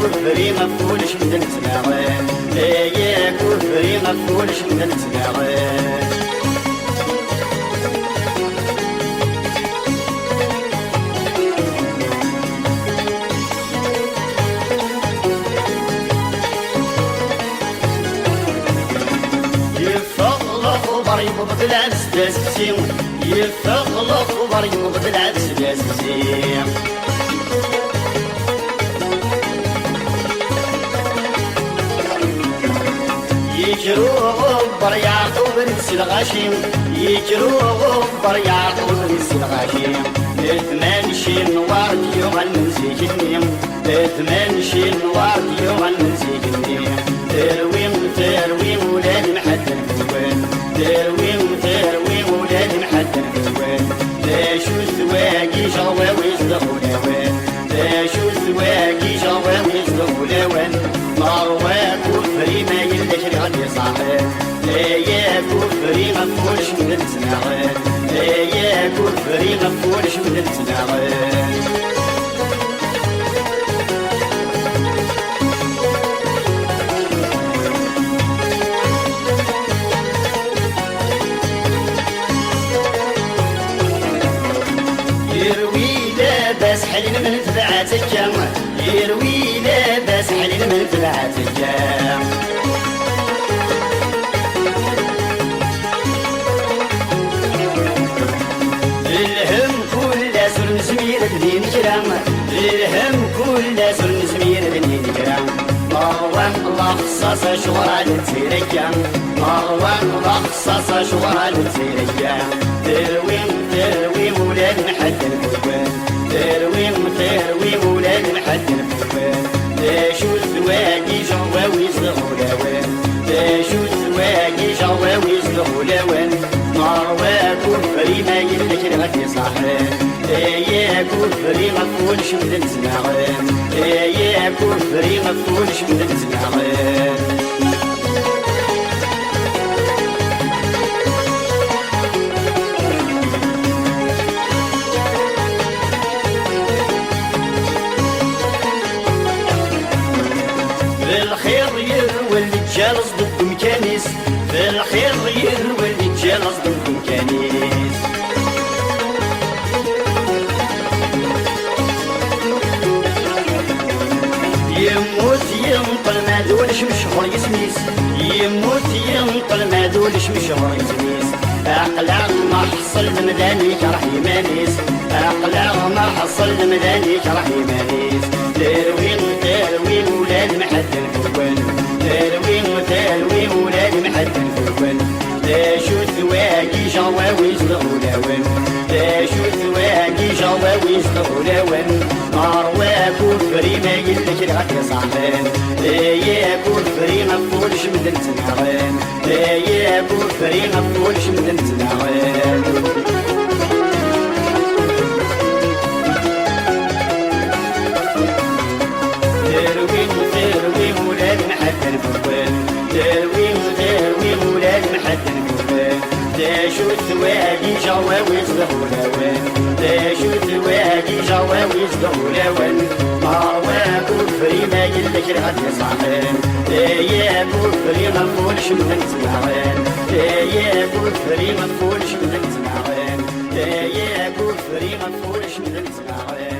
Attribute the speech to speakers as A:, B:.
A: كفري مفولش من التناغين يا كفري مفولش من التناغين يبغض العدس داسسيم يفغلط وبر يبغض العدس داسسيم يجرو بر يعقوب نسي الغشيم يجرو بر يعقوب نسي الغشيم ثمان شين وارد يوم نسي النيم ثمان شين وارد يوم نسي النيم ترويم ولاد محدن كوان ترويم ولاد محدن كوان لاشو الزواجي جواويز دخولاوان لاشو الزواجي جواويز دخولاوان مروان كفري ما يلدش غادي صاحب يا كفري مفولش من التناغين يا كفري مفولش من التناغين لاباس حليل من تبعاتك يروي لاباس حليل من تبعاتك الهم كل سر زمير بدين كرام الهم كل سر زمير بدين كرام مروان الله خصاص شغرا لتسيرك مروان الله خصاص شغرا لتسيرك تروي ولاد محدن كوان تروي ولاد محدن كوان لاشو الزواجي جواويز الغلاوان لاشو الزواجي جواويز الغلاوان مروان كفري ما يلك غادي صاحب يا كفري مفولش من التناغين يا كفري مفولش من التناغين الخير يروي اللي تجالس ضدكم كنيس في الخير يروي اللي تجالس ضدكم كنيس يموت ينطل ما دولش مشهور يسميس يموت ينطل ما دولش مشهور يسميس أقلع ما حصل مدانيك راح يمانيس أقلع ما حصل مدانيك راح يمانيس تروي ولاد محدن كوان تروي ولاد محدن كوان لاشو الزواجي جواويز الغلاوان لاشو الزواجي جواويز الغلاوان مروان كفري ما يلك غادي صاحبان يا كفري مفولش من التناغين يا كفري مفولش من التناغين تروي ولاد محدن كوان تروي ولاد محدن كوان لاشو الزواجي جواويز الغلاوان لاشو الزواجي جواويز الغلاوان مروان كفري ما يلك غادي صاحبان يا كفري مفولش من التناغين يا كفري مفولش من التناغين يا كفري مفولش من التناغين